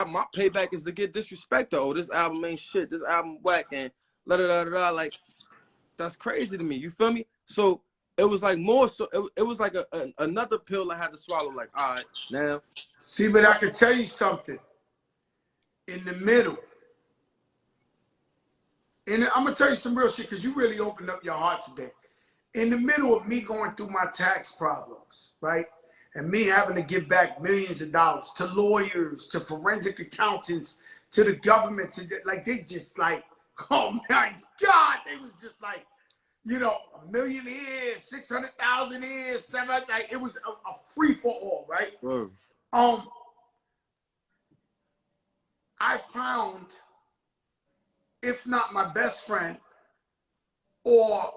my payback is to get disrespected. Oh, this album ain't shit. This album whack and la da da da. Like, that's crazy to me. You feel me? So it was like more. So it was like another pill I had to swallow. Like, all right, now. See, but I can tell you something. In the middle, and I'm gonna tell you some real shit because you really opened up your heart today. In the middle of me going through my tax problems, right? And me having to give back millions of dollars to lawyers, to forensic accountants, to the government, like they just like, oh my God, they was just like, you know, $1 million here, 600,000 here, 700. Like it was a free for all, right? Whoa. I found, if not my best friend, or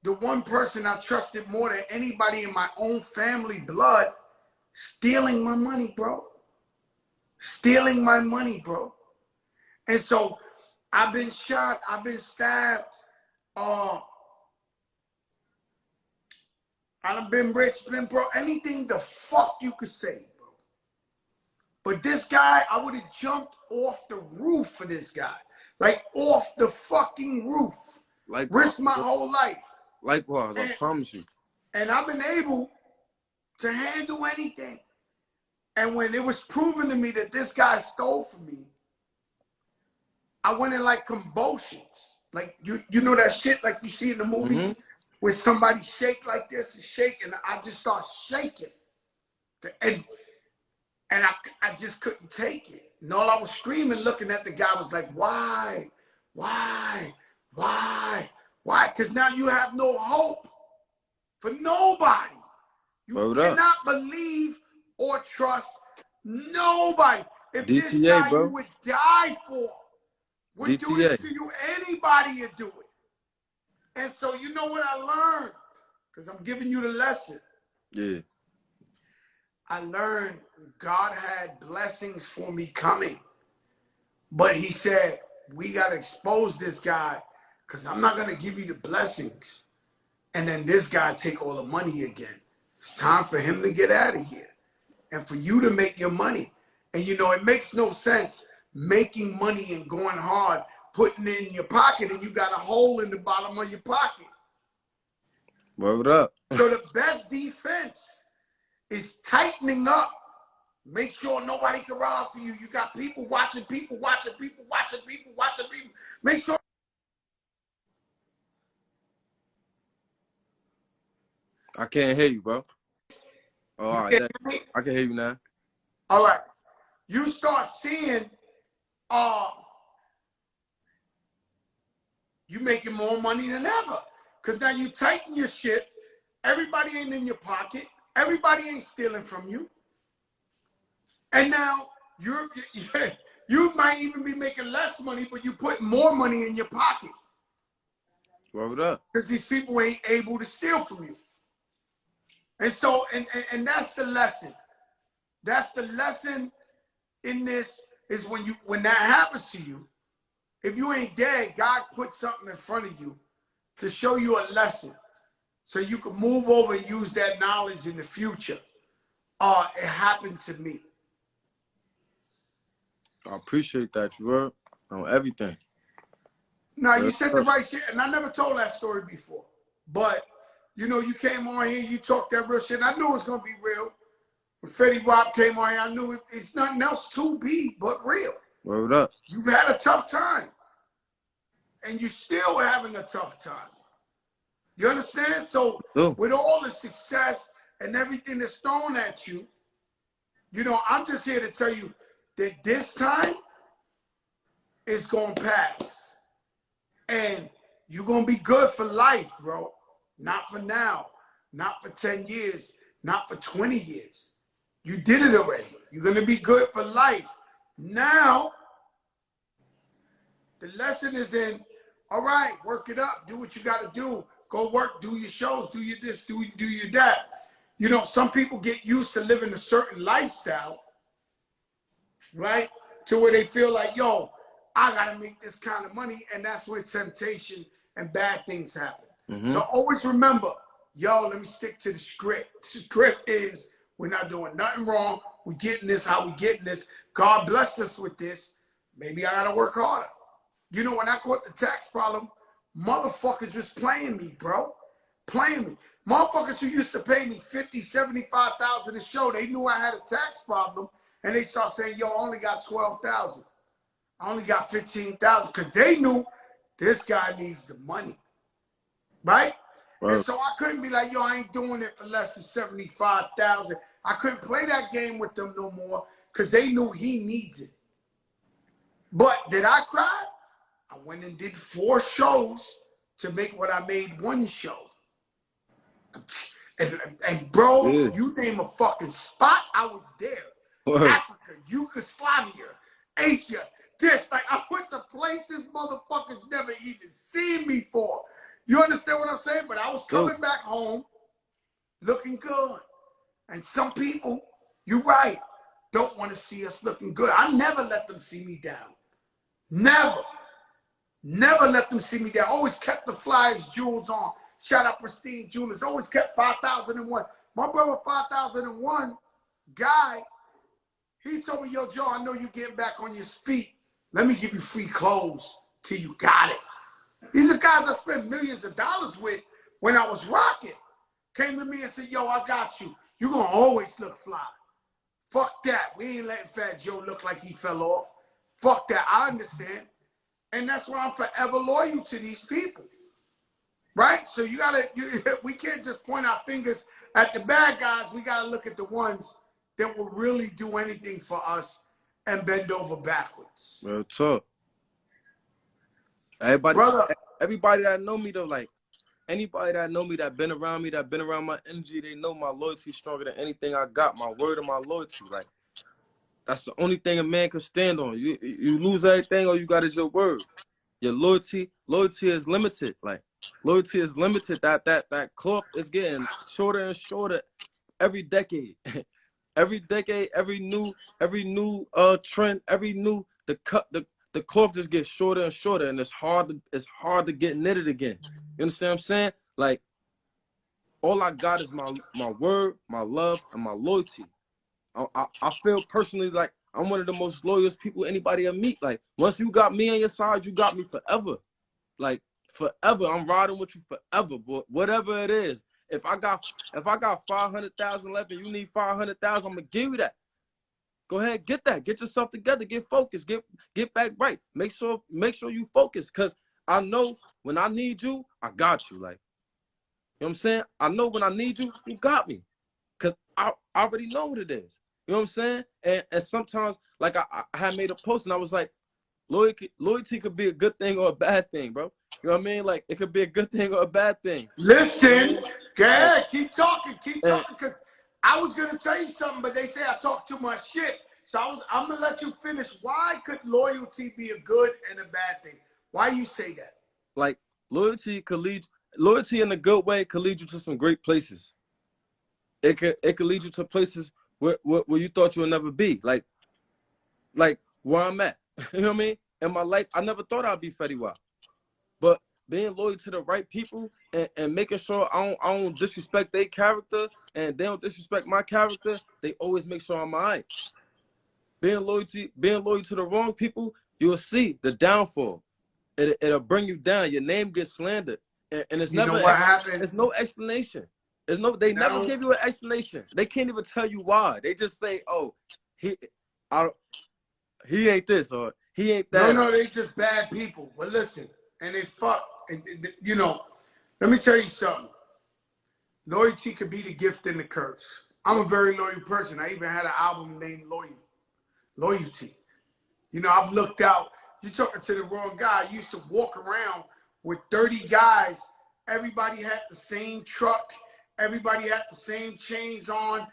the one person I trusted more than anybody in my own family blood, stealing my money, bro. Stealing my money, bro. And so I've been shot, I've been stabbed, I've been rich, been broke, anything the fuck you could say, bro. But this guy, I would have jumped off the roof for this guy. Like off the fucking roof. Like risked my whole life. Likewise, I promise you. And I've been able to handle anything. And when it was proven to me that this guy stole from me, I went in like convulsions. Like you know that shit like you see in the movies where somebody shake like this and shake, and I just start shaking. And I just couldn't take it. And all I was screaming, looking at the guy was like, why? Why? Why? Why? Because now you have no hope for nobody. You cannot believe or trust nobody. If DTA, this guy you would die for would do this to you, anybody would do it. And so you know what I learned? Because I'm giving you the lesson. Yeah. I learned God had blessings for me coming. But he said, we got to expose this guy because I'm not going to give you the blessings. And then this guy take all the money again. It's time for him to get out of here and for you to make your money. And, you know, it makes no sense making money and going hard, putting it in your pocket, and you got a hole in the bottom of your pocket. Word up. So the best defense is tightening up. Make sure nobody can rob for you. You got people watching, people watching, people watching, people watching, people. Make sure. I can't hear you, bro. Oh, all right. I can hear you now. All right. You start seeing you making more money than ever. Because now you tighten your shit. Everybody ain't in your pocket. Everybody ain't stealing from you. And now you might even be making less money, but you put more money in your pocket. Word up. Because these people ain't able to steal from you. And so, and that's the lesson. That's the lesson in this is when that happens to you, if you ain't dead, God put something in front of you to show you a lesson so you can move over and use that knowledge in the future. It happened to me. I appreciate that, you heard? On everything. Now, you said the right shit, and I never told that story before. But, you know, you came on here, you talked that real shit. I knew it was going to be real. When Fetty Wap came on here, I knew it's nothing else to be but real. Word up. You've had a tough time. And you're still having a tough time. You understand? So with all the success and everything that's thrown at you, you know, I'm just here to tell you that this time is going to pass. And you're going to be good for life, bro. Not for now. Not for 10 years. Not for 20 years. You did it already. You're going to be good for life. Now, the lesson is in, all right, work it up. Do what you got to do. Go work, do your shows, do your this, do your that. You know, some people get used to living a certain lifestyle, right? To where they feel like, yo, I got to make this kind of money. And that's where temptation and bad things happen. So always remember, yo, let me stick to the script. The script is We're not doing nothing wrong. We're getting this how we getting this. God blessed us with this. Maybe I got to work harder. You know, when I caught the tax problem, motherfuckers was playing me, bro. Playing me. Motherfuckers who used to pay me $50,000, $75,000 a show, they knew I had a tax problem, and they start saying, yo, I only got 12,000. I only got 15,000, because they knew this guy needs the money, right? And so I couldn't be like, yo, I ain't doing it for less than 75,000. I couldn't play that game with them no more, because they knew he needs it. But did I cry? I went and did 4 shows to make what I made 1 show. And bro, you name a fucking spot, I was there. Africa, Yugoslavia, Asia, this. Like, I went to places motherfuckers never even seen me for. You understand what I'm saying? But I was coming back home looking good. And some people, you're right, don't want to see us looking good. I never let them see me down. Never. Never let them see me down. Always kept the flyers, jewels on. Shout out Pristine Jewelers. Always kept 5001. My brother 5001 guy, he told me, yo, Joe, I know you're getting back on your feet. Let me give you free clothes till you got it. These are guys I spent millions of dollars with when I was rocking. Came to me and said, yo, I got you. You're going to always look fly. Fuck that. We ain't letting Fat Joe look like he fell off. Fuck that. I understand. And that's why I'm forever loyal to these people. Right? So we can't just point our fingers at the bad guys. We got to look at the ones that will really do anything for us and bend over backwards. Real talk. Everybody that know me though, like anybody that know me, that been around me, that been around my energy, they know my loyalty stronger than anything I got. My word and my loyalty, like that's the only thing a man can stand on. You lose everything, all you got is your word. Your loyalty is limited. Like loyalty is limited. That clock is getting shorter and shorter every decade. Every decade, every new trend, the cloth just gets shorter and shorter, and it's hard to get knitted again. You understand what I'm saying? Like all I got is my word, my love, and my loyalty. I feel personally like I'm one of the most loyal people anybody will meet. Like once you got me on your side, you got me forever. Like forever, I'm riding with you forever. But whatever it is, if I got 500,000 left and you need 500,000, I'm gonna give you that. Go ahead, get that. Get yourself together. Get focused. Get back right. Make sure you focus, cause I know when I need you, I got you. Like, you know what I'm saying? I know when I need you, you got me, cause I already know what it is. You know what I'm saying? And sometimes, like I had made a post and I was like, loyalty could be a good thing or a bad thing, bro. You know what I mean? Like it could be a good thing or a bad thing. Listen, go ahead, keep talking, because I was gonna tell you something, but they say I talk too much shit. So I'm gonna let you finish. Why could loyalty be a good and a bad thing? Why you say that? Like loyalty in a good way could lead you to some great places. It could lead you to places where you thought you would never be. Like where I'm at. You know what I mean? In my life, I never thought I'd be Fetty Wap. But being loyal to the right people and making sure I don't disrespect their character and they don't disrespect my character, they always make sure I'm all right. Being loyal to the wrong people, you'll see the downfall. It'll bring you down. Your name gets slandered. And it's never what happened. There's no explanation. They never give you an explanation. They can't even tell you why. They just say, oh, he ain't this or he ain't that. No, they just bad people. But listen, and they fuck. You know, let me tell you something. Loyalty could be the gift and the curse. I'm a very loyal person. I even had an album named Loyalty. You know, I've looked out. You're talking to the wrong guy. I used to walk around with 30 guys. Everybody had the same truck. Everybody had the same chains on.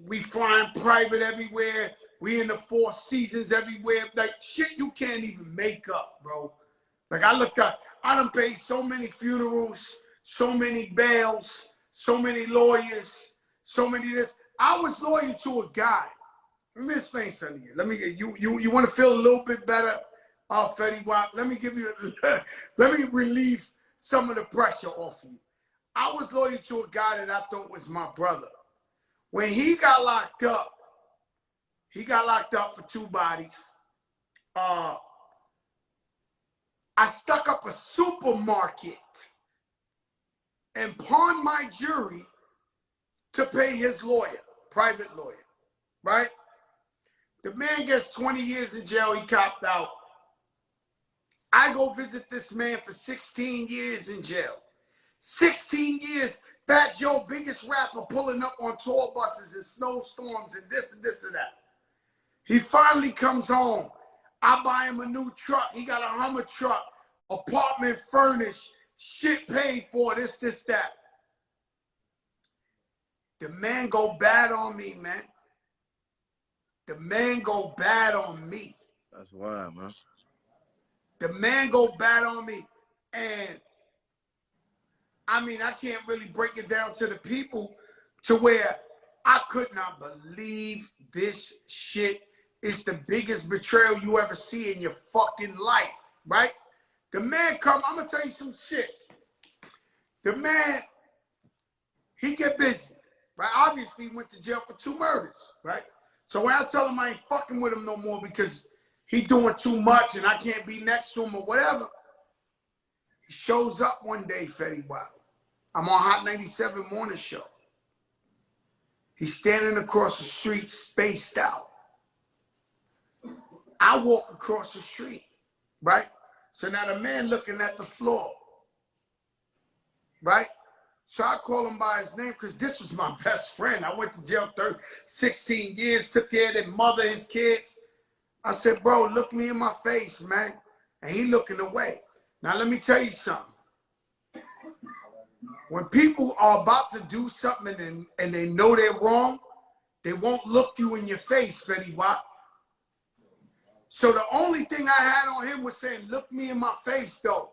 We flying private everywhere. We in the Four Seasons everywhere. Like shit you can't even make up, bro. Like I looked up. I done paid so many funerals, so many bails, so many lawyers, so many this. I was loyal to a guy. Let me explain something to you. Let me you want to feel a little bit better, Fetty Wap. Let me give you let me relieve some of the pressure off you. I was loyal to a guy that I thought was my brother. When he got locked up for 2 bodies. I stuck up a supermarket and pawned my jury to pay his lawyer, private lawyer, right? The man gets 20 years in jail. He copped out. I go visit this man for 16 years in jail. 16 years, Fat Joe, biggest rapper, pulling up on tour buses and snowstorms and this and that. He finally comes home. I buy him a new truck. He got a Hummer truck, apartment furnished, shit paid for, this, that. The man go bad on me, man. The man go bad on me. That's wild, man. The man go bad on me. And I mean, I can't really break it down to the people to where I could not believe this shit is the biggest betrayal you ever see in your fucking life, right? The man come, I'm gonna tell you some shit. The man, he get busy, right? Obviously, he went to jail for 2 murders, right? So when I tell him I ain't fucking with him no more because he doing too much and I can't be next to him or whatever, he shows up one day, Fetty Wap. I'm on Hot 97 morning show. He's standing across the street, spaced out. I walk across the street, right? So now the man looking at the floor, right? So I call him by his name because this was my best friend. I went to jail 16 years, took care of their mother, his kids. I said, bro, look me in my face, man. And he looking away. Now let me tell you something. When people are about to do something and they know they're wrong, they won't look you in your face, Fetty Wap. So the only thing I had on him was saying, look me in my face, though.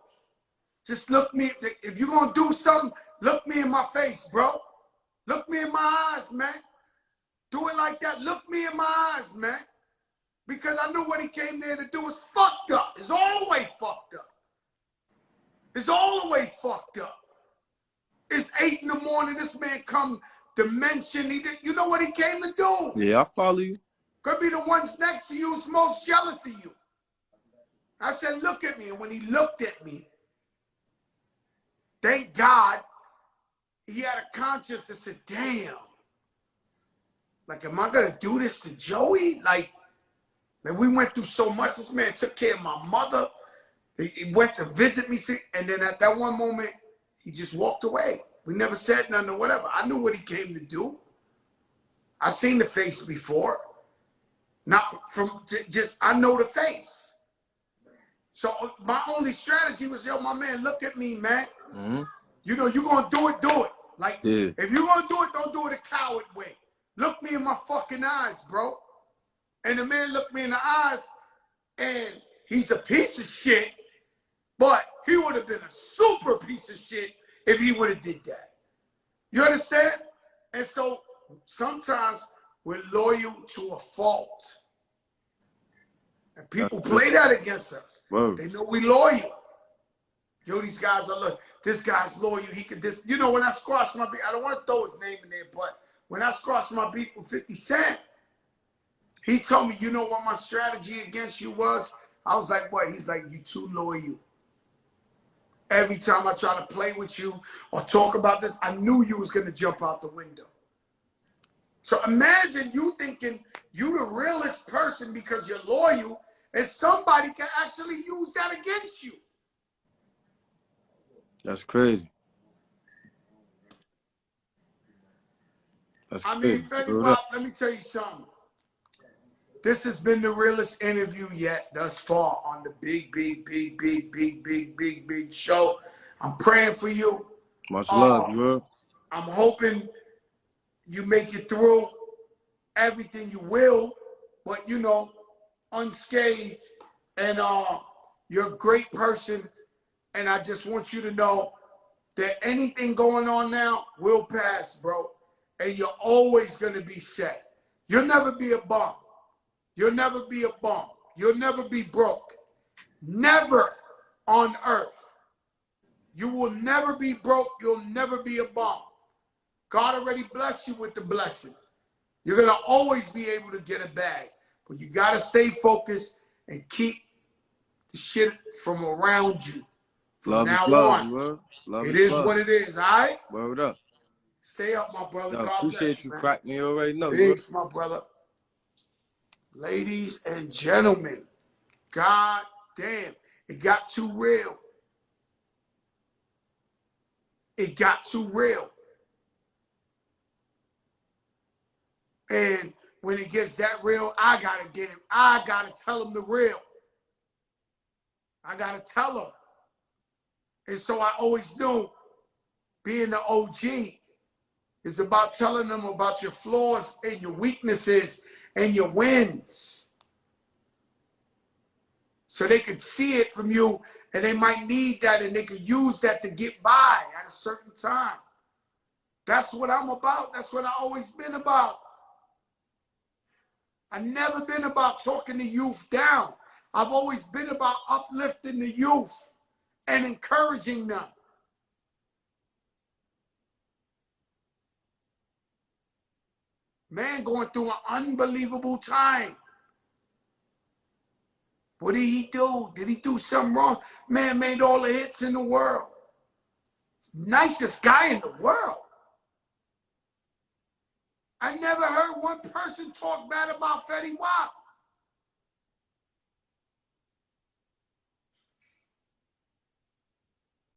Just look me, if you're going to do something, look me in my face, bro. Look me in my eyes, man. Do it like that. Look me in my eyes, man. Because I knew what he came there to do was fucked up. It's all the way fucked up. It's all the way fucked up. It's 8 in the morning. This man come to mention, you know what he came to do? Yeah, I follow you. Could be the ones next to you who's most jealous of you. I said, look at me. And when he looked at me, thank God, he had a conscience that said, damn. Like, am I going to do this to Joey? Like, man, we went through so much. This man took care of my mother. He went to visit me. And then at that one moment, he just walked away. We never said nothing or whatever. I knew what he came to do. I seen the face before. Not from just, I know the face. So my only strategy was, yo, my man, look at me, man. Mm-hmm. You know, you gonna do it, do it. Like, yeah. If you gonna do it, don't do it a coward way. Look me in my fucking eyes, bro. And the man looked me in the eyes, and he's a piece of shit, but he would have been a super piece of shit if he would have did that. You understand? And so sometimes we're loyal to a fault. And people play that against us. Whoa. They know we loyal. Yo, these guys are look. This guy's loyal. He could this. You know, when I squashed my beef, I don't want to throw his name in there, but when I squashed my beef with 50 Cent, he told me, you know what my strategy against you was? I was like, what? He's like, you too loyal. Every time I try to play with you or talk about this, I knew you was going to jump out the window. So imagine you thinking you the realest person because you're loyal, and somebody can actually use that against you. That's crazy. That's crazy. I mean, Fetty Wap, let me tell you something. This has been the realest interview yet thus far on the big show. I'm praying for you. Much love, bro. I'm hoping you make it through everything you will, but you know, unscathed. And you're a great person. And I just want you to know that anything going on now will pass, bro. And you're always going to be set. You'll never be a bum. You'll never be a bum. You'll never be broke. Never on earth. You will never be broke. You'll never be a bum. God already blessed you with the blessing. You're going to always be able to get a bag. But you got to stay focused and keep the shit from around you. From love now is love, on, bro. Love it is is love. what it is, all right? Word up. Stay up, my brother. Yo, God appreciate bless you, you, man. crack me. You already know. Peace, my brother. Ladies and gentlemen, God damn, it got too real. It got too real. And when it gets that real, I gotta get him. I gotta tell him the real. I gotta tell him. And so I always knew being the OG is about telling them about your flaws and your weaknesses and your wins. So they could see it from you, and they might need that, and they could use that to get by at a certain time. That's what I'm about. That's what I've always been about. I've never been about talking the youth down. I've always been about uplifting the youth and encouraging them. Man going through an unbelievable time. What did he do? Did he do something wrong? Man made all the hits in the world. Nicest guy in the world. I never heard one person talk bad about Fetty Wap.